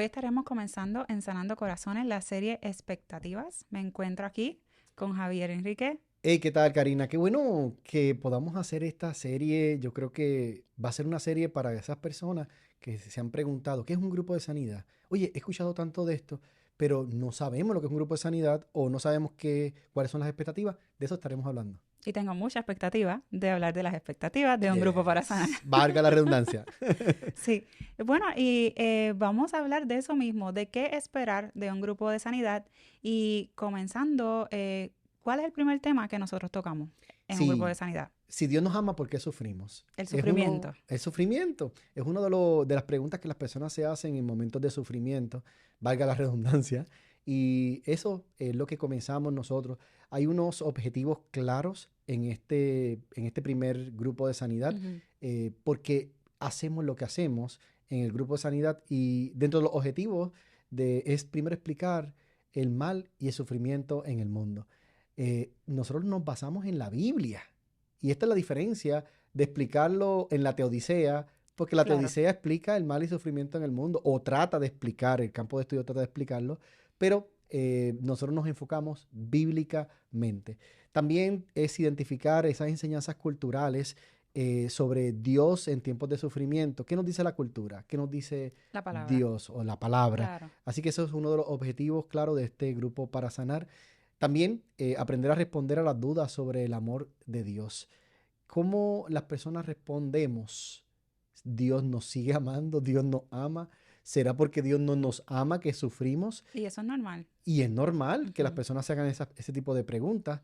Hoy estaremos comenzando en Sanando Corazones la serie Expectativas. Me encuentro aquí con Javier Enrique. Hey, ¿qué tal, Karina? Qué bueno que podamos hacer esta serie. Yo creo que va a ser una serie para esas personas que se han preguntado, ¿qué es un grupo de sanidad? Oye, he escuchado tanto de esto, pero no sabemos lo que es un grupo de sanidad o no sabemos cuáles son las expectativas. De eso estaremos hablando. Y tengo mucha expectativa de hablar de las expectativas de un grupo para sanar. Yes. Valga la redundancia. Sí, bueno, y vamos a hablar de eso mismo, de qué esperar de un grupo de sanidad. Y comenzando, ¿cuál es el primer tema que nosotros tocamos en un grupo de Sí, sanidad? si Dios nos ama, ¿por qué sufrimos? El sufrimiento. El sufrimiento es uno de las preguntas que las personas se hacen en momentos de sufrimiento, valga la redundancia, y eso es lo que comenzamos nosotros. Hay unos objetivos claros en este primer grupo de sanidad, Ujú. porque hacemos lo que hacemos en el grupo de sanidad y dentro de los objetivos es primero explicar el mal y el sufrimiento en el mundo. Nosotros nos basamos en la Biblia. Y esta es la diferencia de explicarlo en la Teodicea, porque la Claro. Teodicea explica el mal y sufrimiento en el mundo, o trata de explicar, el campo de estudio trata de explicarlo, pero nosotros nos enfocamos bíblicamente. También es identificar esas enseñanzas culturales sobre Dios en tiempos de sufrimiento. ¿Qué nos dice la cultura? ¿Qué nos dice La palabra. Dios o la palabra? Claro. Así que eso es uno de los objetivos, claro, de este grupo para sanar. También aprender a responder a las dudas sobre el amor de Dios. ¿Cómo las personas respondemos? ¿Dios nos sigue amando? ¿Dios nos ama? ¿Será porque Dios no nos ama que sufrimos? Y eso es normal. Y es normal que las Ujú. personas se hagan ese tipo de preguntas.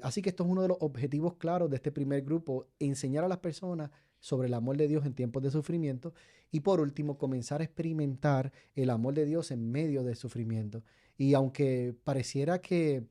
Así que esto es uno de los objetivos claros de este primer grupo, enseñar a las personas sobre el amor de Dios en tiempos de sufrimiento y por último comenzar a experimentar el amor de Dios en medio del sufrimiento. Y aunque pareciera que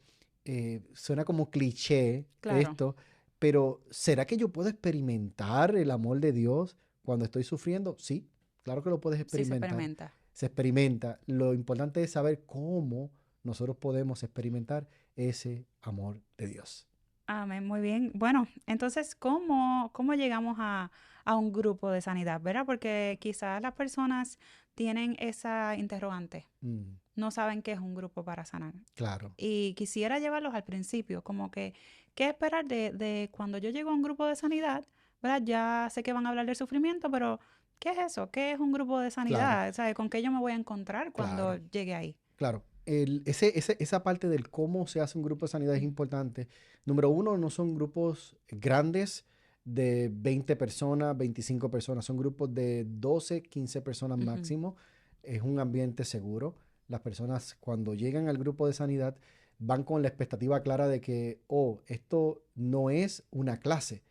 suena como cliché Claro. esto, pero ¿será que yo puedo experimentar el amor de Dios cuando estoy sufriendo? Sí, claro que lo puedes Sí se experimentar. experimenta. Se experimenta. Lo importante es saber cómo nosotros podemos experimentar ese amor de Dios. Amén, muy bien. Bueno, entonces, ¿cómo llegamos a un grupo de sanidad, verdad? Porque quizás las personas tienen esa interrogante, Mm, no saben qué es un grupo para sanar. claro, Y quisiera llevarlos al principio, como que, ¿qué esperar de cuando yo llego a un grupo de sanidad? ¿Verdad? Ya sé que van a hablar del sufrimiento, pero ¿qué es eso? ¿Qué es un grupo de claro, sanidad? ¿Sabe? ¿Con qué yo me voy a encontrar cuando claro, llegue ahí? claro. Esa parte del cómo se hace un grupo de sanidad es importante. Número uno, no son grupos grandes de 20 personas, 25 personas. Son grupos de 12, 15 personas Ujú. máximo. Es un ambiente seguro. Las personas cuando llegan al grupo de sanidad van con la expectativa clara de que, oh, esto no es una clase,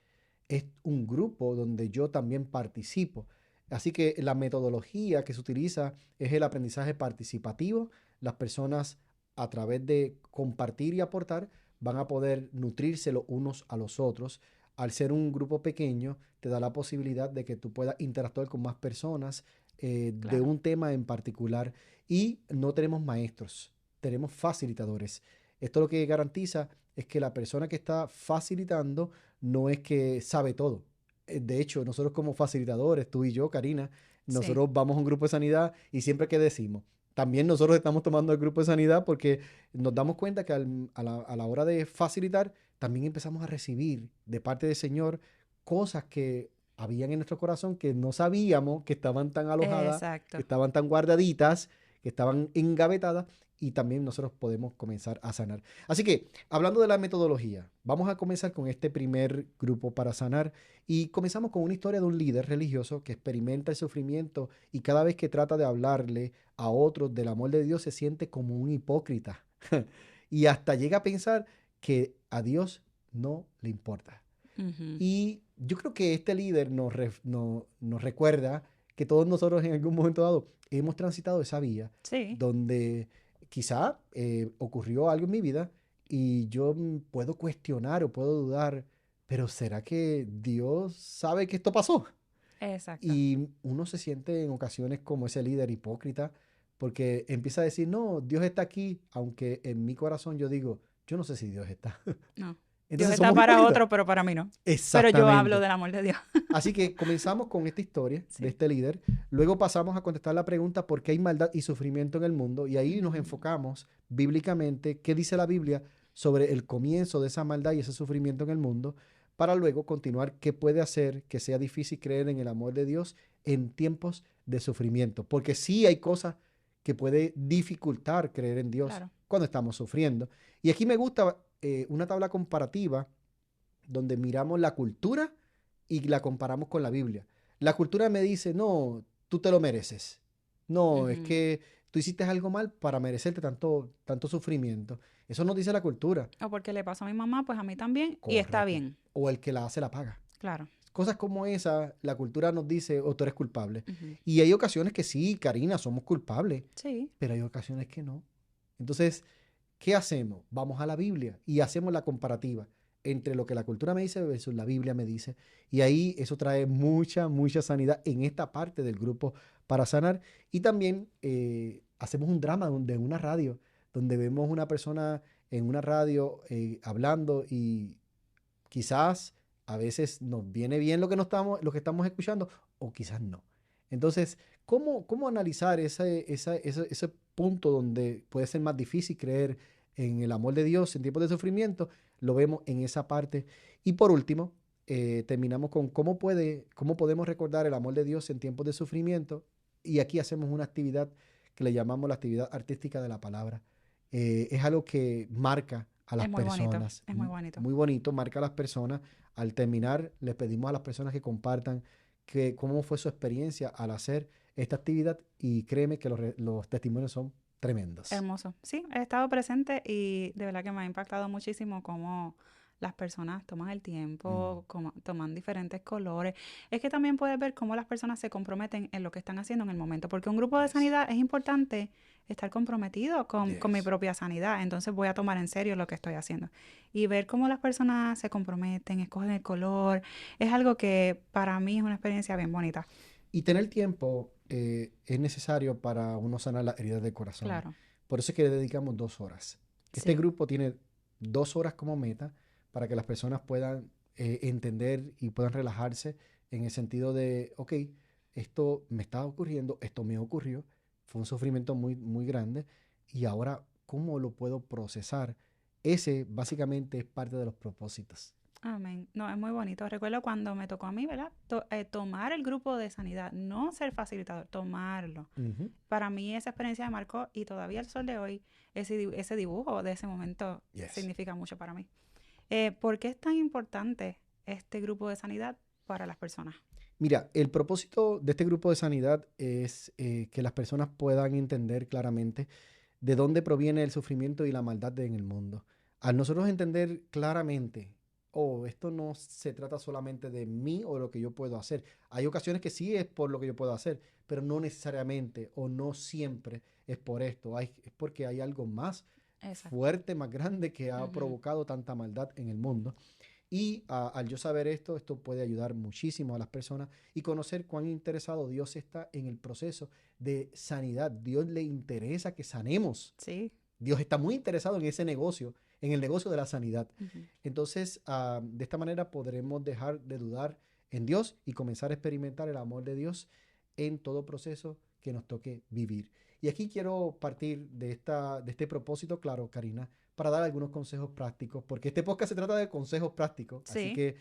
es un grupo donde yo también participo. Así que la metodología que se utiliza es el aprendizaje participativo. Las personas a través de compartir y aportar van a poder nutrirse los unos a los otros. Al ser un grupo pequeño, te da la posibilidad de que tú puedas interactuar con más personas de Claro. un tema en particular. Y no tenemos maestros, tenemos facilitadores. Esto lo que garantiza es que la persona que está facilitando no es que sabe todo. De hecho, nosotros como facilitadores, tú y yo, Karina, Sí. nosotros vamos a un grupo de sanidad y siempre que decimos, también nosotros estamos tomando el grupo de sanidad porque nos damos cuenta que a la hora de facilitar, también empezamos a recibir de parte del Señor cosas que habían en nuestro corazón que no sabíamos que estaban tan alojadas, que Exacto. estaban tan guardaditas, que estaban engavetadas y también nosotros podemos comenzar a sanar. Así que, hablando de la metodología, vamos a comenzar con este primer grupo para sanar y comenzamos con una historia de un líder religioso que experimenta el sufrimiento y cada vez que trata de hablarle a otros del amor de Dios se siente como un hipócrita y hasta llega a pensar que a Dios no le importa. Ujú. Y yo creo que este líder nos recuerda que todos nosotros en algún momento dado hemos transitado esa vía Sí. donde quizá ocurrió algo en mi vida y yo puedo cuestionar o puedo dudar, pero ¿será que Dios sabe que esto pasó? Exacto. Y uno se siente en ocasiones como ese líder hipócrita porque empieza a decir, no, Dios está aquí, aunque en mi corazón yo digo, yo no sé si Dios está. No. Dios Entonces está somos para hipócritas. otro, pero para mí no. Pero Exactamente. yo hablo del amor de Dios. Así que comenzamos con esta historia Sí. de este líder. Luego pasamos a contestar la pregunta ¿por qué hay maldad y sufrimiento en el mundo? Y ahí nos enfocamos bíblicamente qué dice la Biblia sobre el comienzo de esa maldad y ese sufrimiento en el mundo, para luego continuar qué puede hacer que sea difícil creer en el amor de Dios en tiempos de sufrimiento. Porque sí hay cosas que puede dificultar creer en Dios Claro. cuando estamos sufriendo. Y aquí me gusta una tabla comparativa donde miramos la cultura y la comparamos con la Biblia. La cultura me dice, no, tú te lo mereces. No, es que tú hiciste algo mal para merecerte tanto sufrimiento. Eso nos dice la cultura. O porque le pasó a mi mamá, pues a mí también. Y está Correcto. bien. O el que la hace la paga. Claro. Cosas como esa, la cultura nos dice, o tú eres culpable. Y hay ocasiones que sí, Karina, somos culpables, Sí. pero hay ocasiones que no. Entonces, ¿qué hacemos? Vamos a la Biblia y hacemos la comparativa entre lo que la cultura me dice versus la Biblia me dice. Y ahí eso trae mucha sanidad en esta parte del grupo para sanar. Y también hacemos un drama de una radio, donde vemos una persona en una radio hablando y quizás a veces nos viene bien lo que estamos escuchando o quizás no. Entonces, ¿cómo analizar ese punto donde puede ser más difícil creer en el amor de Dios en tiempos de sufrimiento? Lo vemos en esa parte. Y por último, terminamos con cómo podemos recordar el amor de Dios en tiempos de sufrimiento. Y aquí hacemos una actividad que le llamamos la actividad artística de la palabra. Es algo que marca a las Es muy bonito. personas. Es muy bonito. Muy bonito, marca a las personas. Al terminar, les pedimos a las personas que compartan cómo fue su experiencia al hacer esta actividad y créeme que los testimonios son tremendos. Hermoso. Sí, he estado presente y de verdad que me ha impactado muchísimo cómo las personas toman el tiempo, cómo toman diferentes colores. Es que también puedes ver cómo las personas se comprometen en lo que están haciendo en el momento, porque un grupo de Yes. sanidad es importante estar comprometido con mi Yes. propia sanidad. Entonces voy a tomar en serio lo que estoy haciendo. Y ver cómo las personas se comprometen, escogen el color, es algo que para mí es una experiencia bien bonita. Y tener tiempo es necesario para uno sanar las heridas del corazón. Claro. Por eso es que le dedicamos 2 horas. Este Sí. grupo tiene 2 horas como meta para que las personas puedan entender y puedan relajarse en el sentido de, ok, esto me está ocurriendo, esto me ocurrió, fue un sufrimiento muy grande y ahora, ¿cómo lo puedo procesar? Ese básicamente es parte de los propósitos. Amén. No, es muy bonito. Recuerdo cuando me tocó a mí, ¿verdad? Tomar el grupo de sanidad, no ser facilitador, tomarlo. Para mí esa experiencia me marcó y todavía al sol de hoy ese dibujo de ese momento Yes. significa mucho para mí. ¿Por qué es tan importante este grupo de sanidad para las personas? Mira, el propósito de este grupo de sanidad es que las personas puedan entender claramente de dónde proviene el sufrimiento y la maldad en el mundo. Al nosotros entender claramente, esto no se trata solamente de mí o lo que yo puedo hacer. Hay ocasiones que sí es por lo que yo puedo hacer, pero no necesariamente o no siempre es por esto. Es porque hay algo más Exacto. fuerte, más grande que ha provocado tanta maldad en el mundo. Y al yo saber esto puede ayudar muchísimo a las personas y conocer cuán interesado Dios está en el proceso de sanidad. Dios le interesa que sanemos. Sí. Dios está muy interesado en ese negocio, en el negocio de la sanidad. Entonces, de esta manera podremos dejar de dudar en Dios y comenzar a experimentar el amor de Dios en todo proceso que nos toque vivir. Y aquí quiero partir de este propósito, claro, Karina, para dar algunos consejos prácticos, porque este podcast se trata de consejos prácticos. Sí. Así que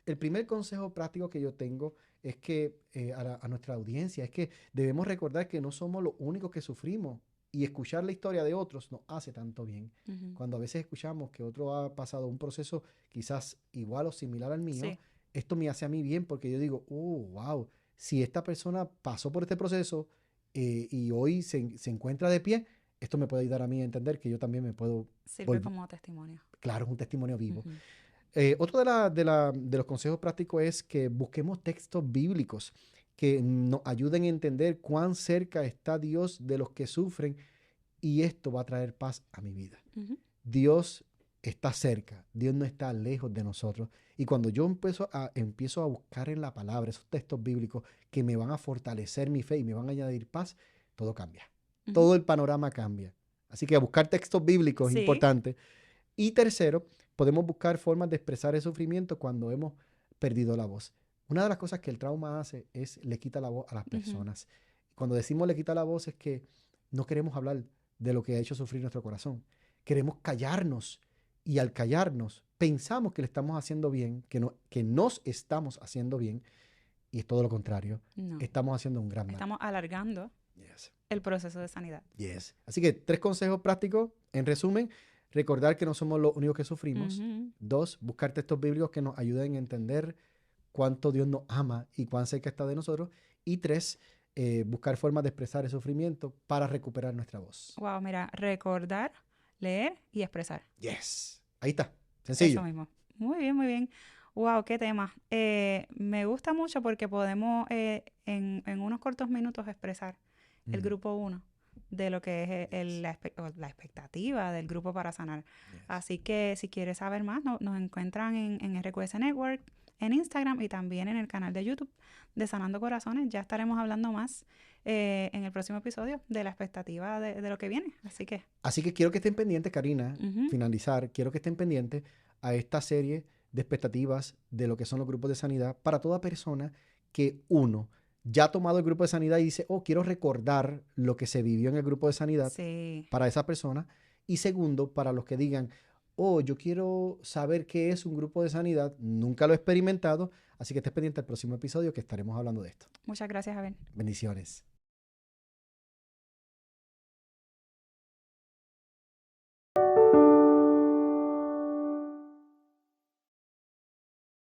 el primer consejo práctico que yo tengo es que a nuestra audiencia es que debemos recordar que no somos los únicos que sufrimos y escuchar la historia de otros nos hace tanto bien. Cuando a veces escuchamos que otro ha pasado un proceso quizás igual o similar al mío, Sí. esto me hace a mí bien porque yo digo, wow, si esta persona pasó por este proceso y hoy se encuentra de pie, esto me puede ayudar a mí a entender que yo también me puedo Sirve como testimonio. Claro, es un testimonio vivo. Otro de los consejos prácticos es que busquemos textos bíblicos que nos ayuden a entender cuán cerca está Dios de los que sufren y esto va a traer paz a mi vida. Dios está cerca, Dios no está lejos de nosotros. Y cuando yo empiezo a buscar en la palabra esos textos bíblicos que me van a fortalecer mi fe y me van a añadir paz, todo cambia. Todo el panorama cambia. Así que a buscar textos bíblicos es Sí. importante. Y tercero, podemos buscar formas de expresar el sufrimiento cuando hemos perdido la voz. Una de las cosas que el trauma hace es le quita la voz a las personas. Cuando decimos le quita la voz es que no queremos hablar de lo que ha hecho sufrir nuestro corazón. Queremos callarnos y al callarnos pensamos que le estamos haciendo bien, que nos estamos haciendo bien y es todo lo contrario. No. Estamos haciendo un gran mal. Estamos alargando el proceso de sanidad. Así que 3 consejos prácticos. En resumen, recordar que no somos los únicos que sufrimos. 2, buscar textos bíblicos que nos ayuden a entender cuánto Dios nos ama y cuán cerca está de nosotros. Y 3, buscar formas de expresar el sufrimiento para recuperar nuestra voz. Wow, mira, recordar, leer y expresar. Ahí está, sencillo. Eso mismo. Muy bien, muy bien. Wow, qué tema. Me gusta mucho porque podemos en unos cortos minutos expresar el grupo 1 de lo que es la expectativa del grupo para sanar. Así que si quieres saber más, nos encuentran en RQS Network, en Instagram y también en el canal de YouTube de Sanando Corazones. Ya estaremos hablando más en el próximo episodio de la expectativa de lo que viene. Así que quiero que estén pendientes, Karina, finalizar, quiero que estén pendientes a esta serie de expectativas de lo que son los grupos de sanidad para toda persona que ya ha tomado el grupo de sanidad y dice, quiero recordar lo que se vivió en el grupo de sanidad para esa persona. Y segundo, para los que digan, yo quiero saber qué es un grupo de sanidad, nunca lo he experimentado, así que estés pendiente al próximo episodio que estaremos hablando de esto. Muchas gracias, Abel. Bendiciones.